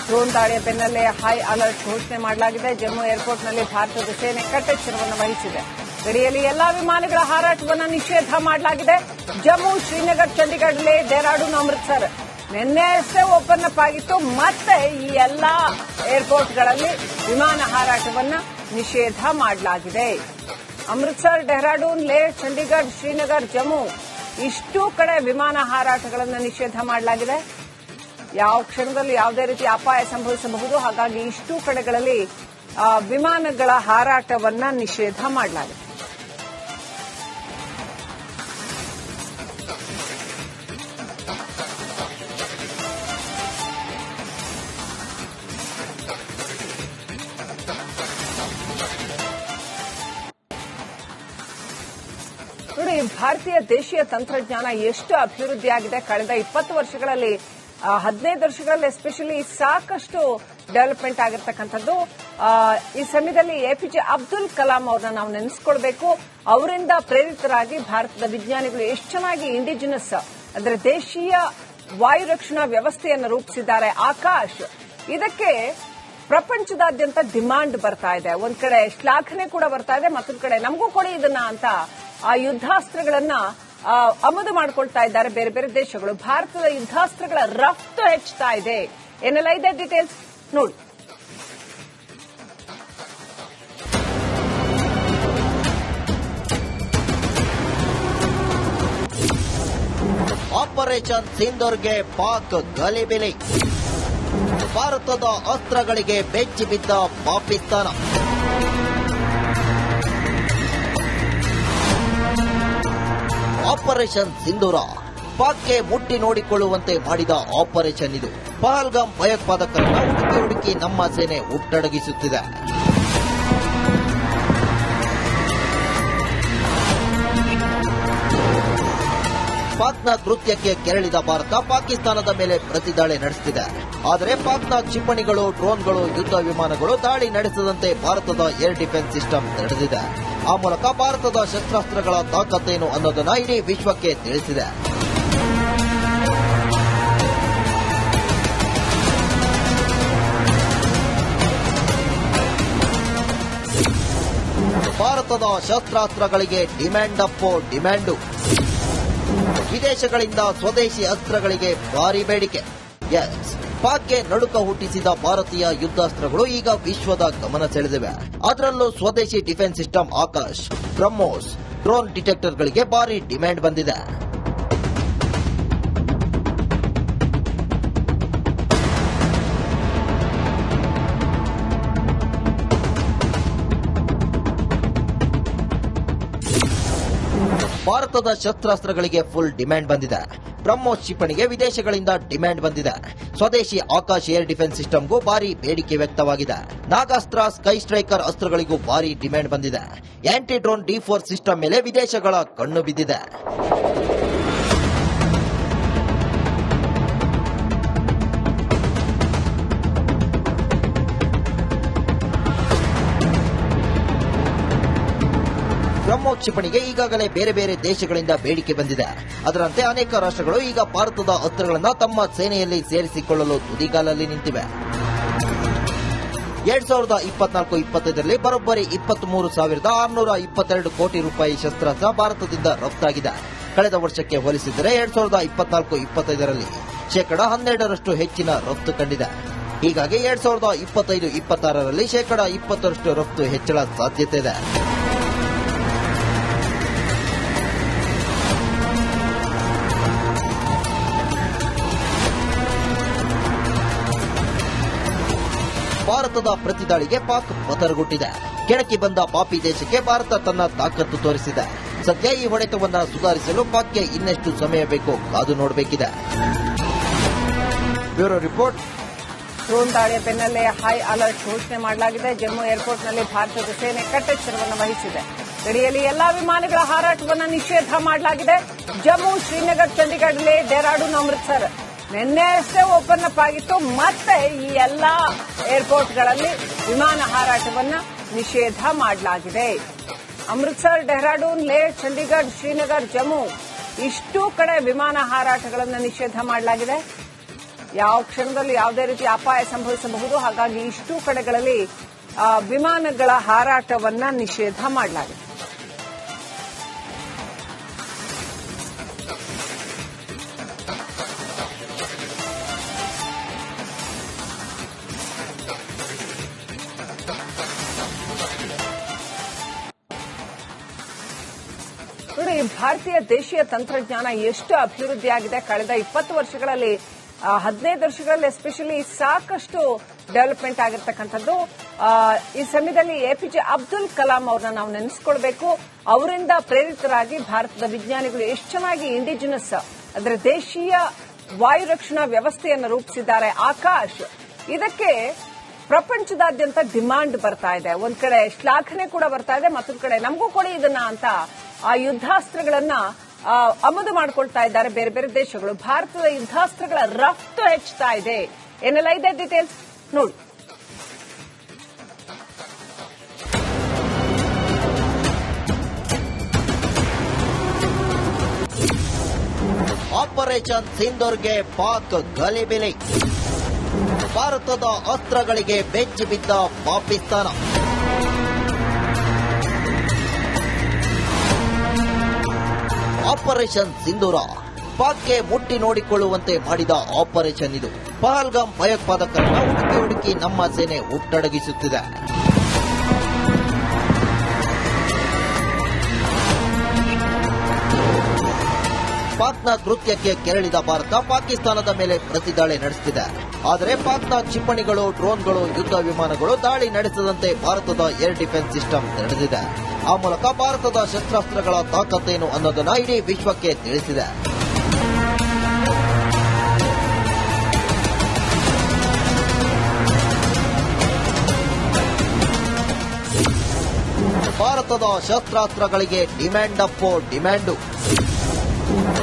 Drone ದಾಳಿಯ ಬೆನ್ನಲ್ಲೇ high alert ಘೋಷಣೆ ಮಾಡಲಾಗಿದೆ. ಜಮ್ಮು ಏರ್ಪೋರ್ಟ್ನಲ್ಲಿ ಭಾರತದ ಸೇನೆ ಕಟ್ಟೆಚ್ಚರವನ್ನು ವಹಿಸಿದೆ. ಗಡಿಯಲ್ಲಿ ಎಲ್ಲಾ ವಿಮಾನಗಳ ಹಾರಾಟವನ್ನು ನಿಷೇಧ ಮಾಡಲಾಗಿದೆ. ಜಮ್ಮು, ಶ್ರೀನಗರ್, ಚಂಡೀಗಢ, ಲೇ, ಡೆಹ್ರಾಡೂನ್, ಅಮೃತಸರ್ ನಿನ್ನೆ ಅಷ್ಟೇ ಓಪನ್ ಅಪ್ ಆಗಿತ್ತು. ಮತ್ತೆ ಈ ಎಲ್ಲಾ ಏರ್ಪೋರ್ಟ್ಗಳಲ್ಲಿ ವಿಮಾನ ಹಾರಾಟವನ್ನು ನಿಷೇಧ ಮಾಡಲಾಗಿದೆ. ಅಮೃತಸರ್, ಡೆಹ್ರಾಡೂನ್, ಲೇ, ಚಂಡೀಗಢ, ಶ್ರೀನಗರ್, ಜಮ್ಮು ಇಷ್ಟೂ ಕಡೆ ವಿಮಾನ ಹಾರಾಟಗಳನ್ನು ನಿಷೇಧ ಮಾಡಲಾಗಿದೆ. ಯಾವ ಕ್ಷಣದಲ್ಲಿ ಯಾವುದೇ ರೀತಿ ಅಪಾಯ ಸಂಭವಿಸಬಹುದು. ಹಾಗಾಗಿ ಇಷ್ಟೂ ಕಡೆಗಳಲ್ಲಿ ವಿಮಾನಗಳ ಹಾರಾಟವನ್ನು ನಿಷೇಧ ಮಾಡಲಾಗಿದೆ. ನೋಡಿ, ಭಾರತೀಯ ದೇಶೀಯ ತಂತ್ರಜ್ಞಾನ ಎಷ್ಟು ಅಭಿವೃದ್ಧಿಯಾಗಿದೆ. ಕಳೆದ 20 ವರ್ಷಗಳಲ್ಲಿ 15 ವರ್ಷಗಳಲ್ಲಿ ಎಸ್ಪೆಷಲಿ ಸಾಕಷ್ಟು ಡೆವಲಪ್ಮೆಂಟ್ ಆಗಿರ್ತಕ್ಕಂಥದ್ದು. ಈ ಸಮಯದಲ್ಲಿ ಎಪಿಜೆ ಅಬ್ದುಲ್ ಕಲಾಂ ಅವ್ರನ್ನ ನಾವು ನೆನೆಸ್ಕೊಳ್ಬೇಕು. ಅವರಿಂದ ಪ್ರೇರಿತರಾಗಿ ಭಾರತದ ವಿಜ್ಞಾನಿಗಳು ಎಷ್ಟು ಚೆನ್ನಾಗಿ ಇಂಡಿಜಿನಸ್ ಅಂದ್ರೆ ದೇಶೀಯ ವಾಯು ರಕ್ಷಣಾ ವ್ಯವಸ್ಥೆಯನ್ನು ರೂಪಿಸಿದ್ದಾರೆ. ಆಕಾಶ್ ಇದಕ್ಕೆ ಪ್ರಪಂಚದಾದ್ಯಂತ ಡಿಮಾಂಡ್ ಬರ್ತಾ ಇದೆ. ಒಂದ್ ಕಡೆ ಶ್ಲಾಘನೆ ಕೂಡ ಬರ್ತಾ ಇದೆ, ಮತ್ತೊಂದ್ ಕಡೆ ನಮಗೂ ಕೊಡಿ ಇದನ್ನ ಅಂತ ಆ ಯುದ್ಧಾಸ್ತ್ರಗಳನ್ನ ಆಮದು ಮಾಡಿಕೊಳ್ತಾ ಇದ್ದಾರೆ ಬೇರೆ ಬೇರೆ ದೇಶಗಳು. ಭಾರತದ ಯುದ್ಧಾಸ್ತ್ರಗಳ ರಫ್ತು ಹೆಚ್ಚುತ್ತಾ ಇದೆ. ಏನೆಲ್ಲ ಇದೆ ಡೀಟೇಲ್ಸ್ ನೋಡಿ. ಆಪರೇಷನ್ ಸಿಂಧೂರ್ಗೆ ಪಾಕ್ ಗಲಿಬಿಲಿ. ಭಾರತದ ಅಸ್ತ್ರಗಳಿಗೆ ಬೆಚ್ಚಿ ಬಿದ್ದ ಪಾಕಿಸ್ತಾನ. ಆಪರೇಷನ್ ಸಿಂಧೂರ ಪಾಕ್ಗೆ ಮುಟ್ಟಿ ನೋಡಿಕೊಳ್ಳುವಂತೆ ಮಾಡಿದ ಆಪರೇಷನ್ ಇದು. ಪಹಲ್ಗಾಮ್ ಭಯೋತ್ಪಾದಕರನ್ನ ಹುಡುಕಿ ನಮ್ಮ ಸೇನೆ ಹುಟ್ಟಡಗಿಸುತ್ತಿದೆ. ಪಾಕ್ನ ಕೃತ್ಯಕ್ಕೆ ಕೆರಳಿದ ಭಾರತ ಪಾಕಿಸ್ತಾನದ ಮೇಲೆ ಪ್ರತಿದಾಳಿ ನಡೆಸುತ್ತಿದೆ. ಆದರೆ ಪಾಕ್ನ ಕ್ಷಿಪಣಿಗಳು, ಡ್ರೋನ್ಗಳು, ಯುದ್ಧ ವಿಮಾನಗಳು ದಾಳಿ ನಡೆಸದಂತೆ ಭಾರತದ ಏರ್ ಡಿಫೆನ್ಸ್ ಸಿಸ್ಟಮ್ ತಡೆದಿದೆ. ಆ ಮೂಲಕ ಭಾರತದ ಶಸ್ತ್ರಾಸ್ತ್ರಗಳ ತಾಕತ್ತೇನು ಅನ್ನೋದನ್ನ ಇಡೀ ವಿಶ್ವಕ್ಕೆ ತಿಳಿಸಿದೆ. ಭಾರತದ ಶಸ್ತ್ರಾಸ್ತ್ರಗಳಿಗೆ ಡಿಮ್ಯಾಂಡ್ ಅಪ್ಪೋ ಡಿಮ್ಯಾಂಡು. ವಿದೇಶಗಳಿಂದ ಸ್ವದೇಶಿ ಅಸ್ತ್ರಗಳಿಗೆ ಭಾರಿ ಬೇಡಿಕೆ. ಪಾಕ್ಗೆ ನಡುಕ ಹುಟ್ಟಿಸಿದ ಭಾರತೀಯ ಯುದ್ಧಾಸ್ತ್ರಗಳು ಈಗ ವಿಶ್ವದ ಗಮನ ಸೆಳೆದಿವೆ. ಅದರಲ್ಲೂ ಸ್ವದೇಶಿ defence system Akash, BrahMos, drone ಡಿಟೆಕ್ಟರ್ಗಳಿಗೆ ಭಾರಿ ಡಿಮ್ಯಾಂಡ್ ಬಂದಿದೆ. ಭಾರತದ ಶಸ್ತ್ರಾಸ್ತ್ರಗಳಿಗೆ ಫುಲ್ ಡಿಮ್ಯಾಂಡ್ ಬಂದಿದೆ. ಬ್ರಹ್ಮೋಸ್ ಕ್ಷಿಪಣಿಗೆ ವಿದೇಶಗಳಿಂದ ಡಿಮ್ಯಾಂಡ್ ಬಂದಿದೆ. ಸ್ವದೇಶಿ ಆಕಾಶ್ ಏರ್ ಡಿಫೆನ್ಸ್ ಸಿಸ್ಟಮ್ಗೂ ಭಾರಿ ಬೇಡಿಕೆ ವ್ಯಕ್ತವಾಗಿದೆ. ನಾಗಾಸ್ತ್ರ, ಸ್ಕೈ ಸ್ಟ್ರೈಕರ್ ಅಸ್ತ್ರಗಳಿಗೂ ಭಾರಿ ಡಿಮ್ಯಾಂಡ್ ಬಂದಿದೆ. ಆಂಟಿ ಡ್ರೋನ್ D4 ಸಿಸ್ಟಮ್ ಮೇಲೆ ವಿದೇಶಗಳ ಕಣ್ಣು ಬಿದ್ದಿದೆ. ಬ್ರಹ್ಮೋಸ್ ಕ್ಷಿಪಣಿಗೆ ಈಗಾಗಲೇ ಬೇರೆ ಬೇರೆ ದೇಶಗಳಿಂದ ಬೇಡಿಕೆ ಬಂದಿದೆ. ಅದರಂತೆ ಅನೇಕ ರಾಷ್ಟ್ರಗಳು ಈಗ ಭಾರತದ ಅಸ್ತ್ರಗಳನ್ನು ತಮ್ಮ ಸೇನೆಯಲ್ಲಿ ಸೇರಿಸಿಕೊಳ್ಳಲು ತುದಿಗಾಲಲ್ಲಿ ನಿಂತಿವೆ. 2024-25ರಲ್ಲಿ ಬರೋಬ್ಬರಿ 23,622 ಕೋಟಿ ರೂಪಾಯಿ ಶಸ್ತ್ರಾಸ್ತ್ರ ಭಾರತದಿಂದ ರಫ್ತಾಗಿದೆ. ಕಳೆದ ವರ್ಷಕ್ಕೆ ಹೋಲಿಸಿದರೆ 2024-25ರಲ್ಲಿ ಶೇಕಡಾ 12ರಷ್ಟು ಹೆಚ್ಚಿನ ರಫ್ತು ಕಂಡಿದೆ. ಹೀಗಾಗಿ 2025-26ರಲ್ಲಿ ಶೇಕಡಾ 20ರಷ್ಟು ರಫ್ತು ಹೆಚ್ಚಳ ಸಾಧ್ಯತೆ ಇದೆ. ಭಾರತದ ಪ್ರತಿದಾಳಿಗೆ ಪಾಕ್ ಪತರಗೊಟ್ಟಿದೆ. ಕೆಣಕಿ ಬಂದ ಪಾಪಿ ದೇಶಕ್ಕೆ ಭಾರತ ತನ್ನ ತಾಕತ್ತು ತೋರಿಸಿದೆ. ಸದ್ಯ ಈ ಹೊಡೆತವನ್ನು ಸುಧಾರಿಸಲು ಪಾಕ್ಗೆ ಇನ್ನೆಷ್ಟು ಸಮಯ ಬೇಕೋ ಕಾದು ನೋಡಬೇಕಿದೆ. Bureau report. ಡ್ರೋನ್ ದಾಳಿಯ ಬೆನ್ನಲ್ಲೇ ಹೈ ಅಲರ್ಟ್ ಘೋಷಣೆ ಮಾಡಲಾಗಿದೆ. ಜಮ್ಮು ಏರ್ಪೋರ್ಟ್ನಲ್ಲಿ ಭಾರತದ ಸೇನೆ ಕಟ್ಟೆಚ್ಚರವನ್ನು ವಹಿಸಿದೆ. ಗಡಿಯಲ್ಲಿ ಎಲ್ಲಾ ವಿಮಾನಗಳ ಹಾರಾಟವನ್ನು ನಿಷೇಧ ಮಾಡಲಾಗಿದೆ. ಜಮ್ಮು, ಶ್ರೀನಗರ್, ಚಂಡೀಗಢ, ಲೇ, ಡೆಹ್ರಾಡೂನ್, ಅಮೃತಸರ್ ನಿನ್ನೆ ಅಷ್ಟೇ ಓಪನ್ ಅಪ್ ಆಗಿತ್ತು. ಮತ್ತೆ ಈ ಎಲ್ಲಾ ಏರ್ಪೋರ್ಟ್ಗಳಲ್ಲಿ ವಿಮಾನ ಹಾರಾಟವನ್ನು ನಿಷೇಧ ಮಾಡಲಾಗಿದೆ. ಅಮೃತಸರ್, ಡೆಹ್ರಾಡೂನ್, ಲೇ, ಚಂಡೀಗಢ, ಶ್ರೀನಗರ್, ಜಮ್ಮು ಇಷ್ಟೂ ಕಡೆ ವಿಮಾನ ಹಾರಾಟಗಳನ್ನು ನಿಷೇಧ ಮಾಡಲಾಗಿದೆ. ಯಾವ ಕ್ಷಣದಲ್ಲಿ ಯಾವುದೇ ರೀತಿ ಅಪಾಯ ಸಂಭವಿಸಬಹುದು. ಹಾಗಾಗಿ ಇಷ್ಟು ಕಡೆಗಳಲ್ಲಿ ವಿಮಾನಗಳ ಹಾರಾಟವನ್ನ ನಿಷೇಧ ಮಾಡಲಾಗಿದೆ. ನೋಡಿ, ಭಾರತೀಯ ದೇಶೀಯ ತಂತ್ರಜ್ಞಾನ ಎಷ್ಟು ಅಭಿವೃದ್ಧಿಯಾಗಿದೆ ಕಳೆದ 20 ವರ್ಷಗಳಲ್ಲಿ, 15 ವರ್ಷಗಳಲ್ಲಿ ಎಸ್ಪೆಷಲಿ ಸಾಕಷ್ಟು ಡೆವಲಪ್ಮೆಂಟ್ ಆಗಿರ್ತಕ್ಕಂಥದ್ದು. ಈ ಸಮಯದಲ್ಲಿ ಎಪಿಜೆ ಅಬ್ದುಲ್ ಕಲಾಂ ಅವ್ರನ್ನ ನಾವು ನೆನೆಸ್ಕೊಳ್ಬೇಕು. ಅವರಿಂದ ಪ್ರೇರಿತರಾಗಿ ಭಾರತದ ವಿಜ್ಞಾನಿಗಳು ಎಷ್ಟು ಚೆನ್ನಾಗಿ ಇಂಡಿಜಿನಸ್ ಅಂದ್ರೆ ದೇಶೀಯ ವಾಯು ರಕ್ಷಣಾ ವ್ಯವಸ್ಥೆಯನ್ನು ರೂಪಿಸಿದ್ದಾರೆ. ಆಕಾಶ್, ಇದಕ್ಕೆ ಪ್ರಪಂಚದಾದ್ಯಂತ ಡಿಮಾಂಡ್ ಬರ್ತಾ ಇದೆ. ಒಂದ್ ಕಡೆ ಶ್ಲಾಘನೆ ಕೂಡ ಬರ್ತಾ ಇದೆ, ಮತ್ತೊಂದ್ ಕಡೆ ನಮಗೂ ಕೊಡಿ ಇದನ್ನ ಅಂತ ಆ ಯುದ್ಧಾಸ್ತ್ರಗಳನ್ನ ಆಮದು ಮಾಡಿಕೊಳ್ತಾ ಇದ್ದಾರೆ ಬೇರೆ ಬೇರೆ ದೇಶಗಳು. ಭಾರತದ ಯುದ್ಧಾಸ್ತ್ರಗಳ ರಫ್ತು ಹೆಚ್ಚುತ್ತಾ ಇದೆ. ಏನೆಲ್ಲ ಇದೆ ಡೀಟೇಲ್ಸ್ ನೋಡಿ. ಆಪರೇಷನ್ ಸಿಂಧೂರ್ಗೆ ಪಾಕ್ ಗಲಿಬಿಲಿ. ಭಾರತದ ಅಸ್ತ್ರಗಳಿಗೆ ಬೆಚ್ಚಿ ಬಿದ್ದ ಪಾಕಿಸ್ತಾನ. ಆಪರೇಷನ್ ಸಿಂಧೂರ ಪಾಕ್ಗೆ ಮುಟ್ಟಿ ನೋಡಿಕೊಳ್ಳುವಂತೆ ಮಾಡಿದ ಆಪರೇಷನ್ ಇದು. ಪಹಲ್ಗಾಮ್ ಭಯೋತ್ಪಾದಕರನ್ನ ಹುಡುಕಿ ನಮ್ಮ ಸೇನೆ ಹುಟ್ಟಡಗಿಸುತ್ತಿದೆ. ಪಾಕ್ನ ಕೃತ್ಯಕ್ಕೆ ಕೆರಳಿದ ಭಾರತ ಪಾಕಿಸ್ತಾನದ ಮೇಲೆ ಪ್ರತಿದಾಳಿ ನಡೆಸುತ್ತಿದೆ. ಆದರೆ ಪಾಕ್ನ ಕ್ಷಿಪಣಿಗಳು, ಡ್ರೋನ್ಗಳು, ಯುದ್ಧ ವಿಮಾನಗಳು ದಾಳಿ ನಡೆಸದಂತೆ ಭಾರತದ ಏರ್ ಡಿಫೆನ್ಸ್ ಸಿಸ್ಟಮ್ ತಡೆದಿದೆ. ಆ ಮೂಲಕ ಭಾರತದ ಶಸ್ತ್ರಾಸ್ತ್ರಗಳ ತಾಕತ್ತೇನು ಅನ್ನೋದನ್ನ ಇಡೀ ವಿಶ್ವಕ್ಕೆ ತಿಳಿಸಿದೆ. ಭಾರತದ ಶಸ್ತ್ರಾಸ್ತ್ರಗಳಿಗೆ ಡಿಮ್ಯಾಂಡ್ ಅಪ್ಪೋ ಡಿಮ್ಯಾಂಡು.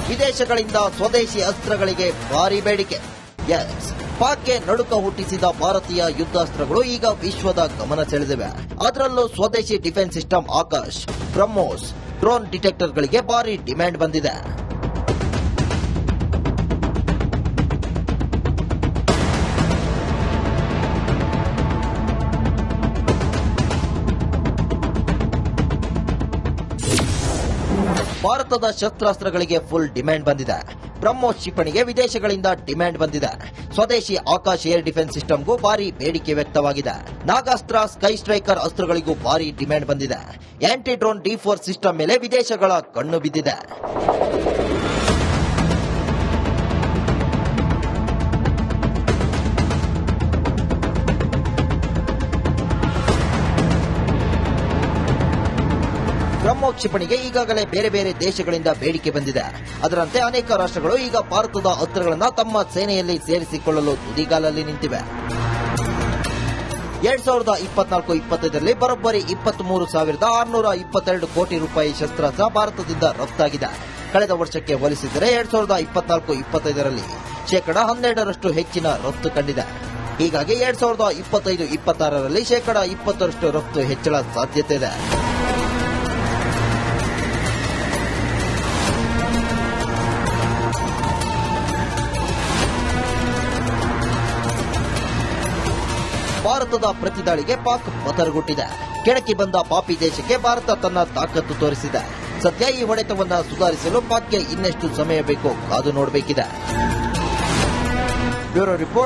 ವಿದೇಶಗಳಿಂದ ಸ್ವದೇಶಿ ಅಸ್ತ್ರಗಳಿಗೆ ಭಾರಿ ಬೇಡಿಕೆ. ಎಸ್, ಪಾಕ್ಗೆ ನಡುಕ ಹುಟ್ಟಿಸಿದ ಭಾರತೀಯ ಯುದ್ಧಾಸ್ತ್ರಗಳು ಈಗ ವಿಶ್ವದ ಗಮನ ಸೆಳೆದಿವೆ. ಅದರಲ್ಲೂ ಸ್ವದೇಶಿ defence system Akash, BrahMos, drone ಡಿಟೆಕ್ಟರ್ಗಳಿಗೆ ಭಾರಿ ಡಿಮ್ಯಾಂಡ್ ಬಂದಿದೆ. ಭಾರತದ ಶಸ್ತ್ರಾಸ್ತ್ರಗಳಿಗೆ ಫುಲ್ ಡಿಮ್ಯಾಂಡ್ ಬಂದಿದೆ. ಬ್ರಹ್ಮೋಸ್ ಕ್ಷಿಪಣಿಗೆ ವಿದೇಶಗಳಿಂದ ಡಿಮ್ಯಾಂಡ್ ಬಂದಿದೆ. ಸ್ವದೇಶಿ ಆಕಾಶ್ ಏರ್ ಡಿಫೆನ್ಸ್ ಸಿಸ್ಟಮ್ಗೂ ಭಾರಿ ಬೇಡಿಕೆ ವ್ಯಕ್ತವಾಗಿದೆ. ನಾಗಾಸ್ತ್ರ, ಸ್ಕೈ ಸ್ಟ್ರೈಕರ್ ಅಸ್ತ್ರಗಳಿಗೂ ಭಾರಿ ಡಿಮ್ಯಾಂಡ್ ಬಂದಿದೆ. ಆಂಟಿ ಡ್ರೋನ್ D4 ಸಿಸ್ಟಮ್ ಮೇಲೆ ವಿದೇಶಗಳ ಕಣ್ಣು ಬಿದ್ದಿದೆ. ಬ್ರಹ್ಮೋಸ್ ಕ್ಷಿಪಣಿಗೆ ಈಗಾಗಲೇ ಬೇರೆ ಬೇರೆ ದೇಶಗಳಿಂದ ಬೇಡಿಕೆ ಬಂದಿದೆ. ಅದರಂತೆ ಅನೇಕ ರಾಷ್ಟ್ರಗಳು ಈಗ ಭಾರತದ ಅಸ್ತ್ರಗಳನ್ನು ತಮ್ಮ ಸೇನೆಯಲ್ಲಿ ಸೇರಿಸಿಕೊಳ್ಳಲು ತುದಿಗಾಲಲ್ಲಿ ನಿಂತಿವೆ. 2024-25ರಲ್ಲಿ ಬರೋಬ್ಬರಿ 23,622 ಕೋಟಿ ರೂಪಾಯಿ ಶಸ್ತ್ರಾಸ್ತ್ರ ಭಾರತದಿಂದ ರಫ್ತಾಗಿದೆ. ಕಳೆದ ವರ್ಷಕ್ಕೆ ಹೋಲಿಸಿದರೆ 2024-25ರಲ್ಲಿ ಶೇಕಡಾ 12ರಷ್ಟು ಹೆಚ್ಚಿನ ರಫ್ತು ಕಂಡಿದೆ. ಹೀಗಾಗಿ 2025-26ರಲ್ಲಿ ಶೇಕಡಾ 20ರಷ್ಟು ರಫ್ತು ಹೆಚ್ಚಳ ಸಾಧ್ಯತೆ ಇದೆ. ಭಾರತದ ಪ್ರತಿದಾಳಿಗೆ ಪಾಕ್ ಪತರಗೊಟ್ಟಿದೆ. ಕೆಣಕಿ ಬಂದ ಪಾಪಿ ದೇಶಕ್ಕೆ ಭಾರತ ತನ್ನ ತಾಕತ್ತು ತೋರಿಸಿದೆ. ಸದ್ಯ ಈ ಹೊಡೆತವನ್ನು ಸುಧಾರಿಸಲು ಪಾಕ್ಗೆ ಇನ್ನೆಷ್ಟು ಸಮಯ ಬೇಕೋ ಕಾದು ನೋಡಬೇಕಿದೆ. Bureau report.